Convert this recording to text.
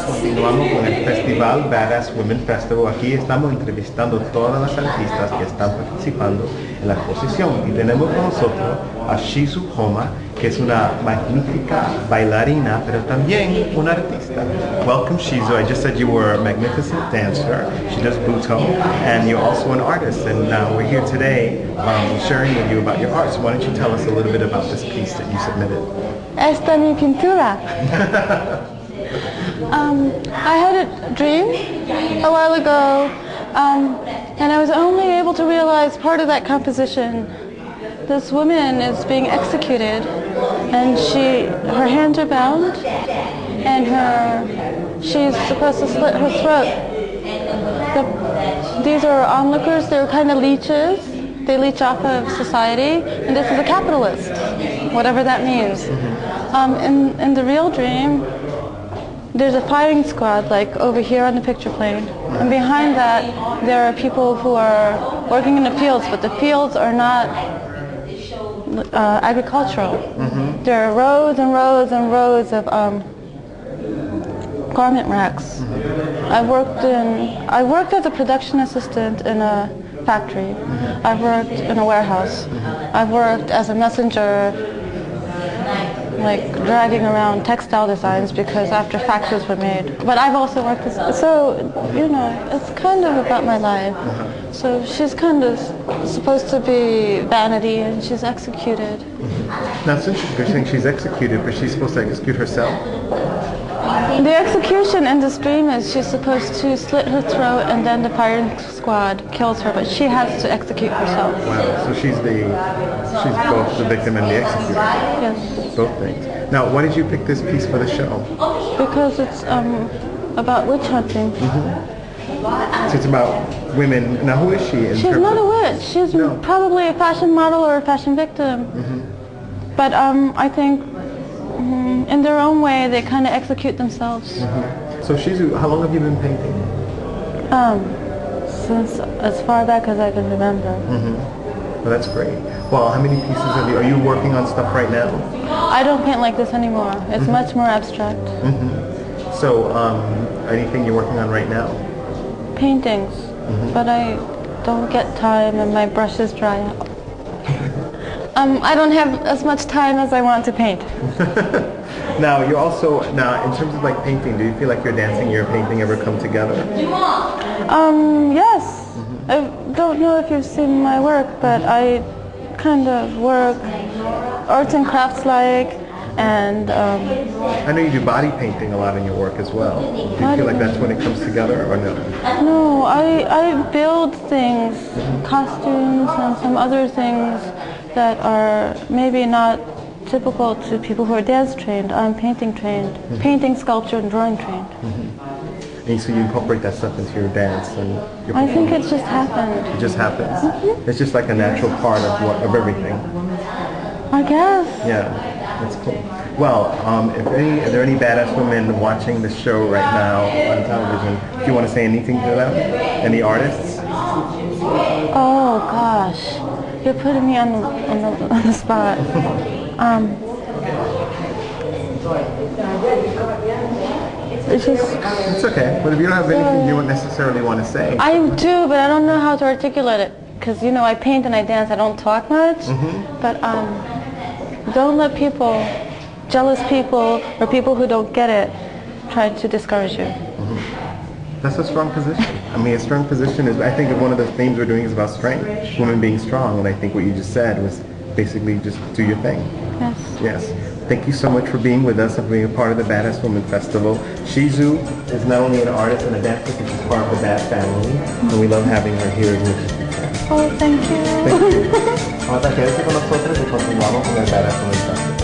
continuamos con el festival BAAD ASS Women Festival. Aquí estamos entrevistando a todas las artistas que están participando en la exposición. Y tenemos con nosotros a Shizu Homma, que es una magnífica bailarina, pero también una artista. Welcome, Shizu. I just said you were a magnificent dancer. She does buto, and you're also an artist. And we're here today sharing with you about your art. So why don't you tell us a little bit about this piece that you submitted? Esta es mi pintura. I had a dream a while ago, and I was only able to realize part of that composition. This woman is being executed, and her hands are bound, and she's supposed to slit her throat. These are onlookers. They're kind of leeches. They leech off of society, and this is a capitalist, whatever that means. In the real dream, there's a firing squad, like over here on the picture plane, and behind that there are people who are working in the fields, but the fields are not agricultural. There are rows and rows and rows of garment racks. I worked as a production assistant in a factory. I've worked in a warehouse. I've worked as a messenger, like dragging around textile designs because after factories were made. But I've also worked so it's kind of about my life. So she's kind of supposed to be vanity, and she's executed. Now it's interesting you're saying she's executed, but she's supposed to execute herself? The execution in this dream is she's supposed to slit her throat, and then the firing squad kills her, but she has to execute herself. Wow, so she's both the victim and the executor. Yes. Both things. Now, why did you pick this piece for the show? Because it's about witch hunting. So it's about women. Now, who is she? She's not a witch. She's probably a fashion model or a fashion victim. But I think in their own way, they kind of execute themselves. So Shizu, how long have you been painting? Since as far back as I can remember. Well, that's great. Well, how many pieces are you working on stuff right now? I don't paint like this anymore. It's much more abstract. So, anything you're working on right now? Paintings, but I don't get time and my brushes dry out. I don't have as much time as I want to paint. Now, in terms of like painting, do you feel like your dancing and your painting ever come together? Yes. I don't know if you've seen my work, but I kind of work arts and crafts and I know you do body painting a lot in your work as well. Do you feel like that's when it comes together, or no? No, I build things, costumes and some other things that are maybe not typical to people who are dance trained. I'm painting trained, painting, sculpture, and drawing trained. And so you incorporate that stuff into your dance and your I think it just happened. It just happens. It's just like a natural part of everything. I guess. Yeah, that's cool. Well, are there any badass women watching the show right now on television? Do you want to say anything to them? Any artists? Oh gosh, you're putting me on the spot. It's okay. But if you don't have anything you don't necessarily want to say. I do, but I don't know how to articulate it. Because, I paint and I dance. I don't talk much. But don't let jealous people, or people who don't get it, try to discourage you. That's a strong position. I mean, a strong position is, I think one of the themes we're doing is about strength. Women being strong. And I think what you just said was basically just do your thing. Yes. Yes. Thank you so much for being with us and being a part of the BAAD ASS Women Festival. Shizu is not only an artist and a dancer, but she's part of the BAAD family. And we love having her here as much as we can. Oh, thank you. Thank you. Ahora quédese con nosotros y continuamos con el BAAD ASS Women Festival.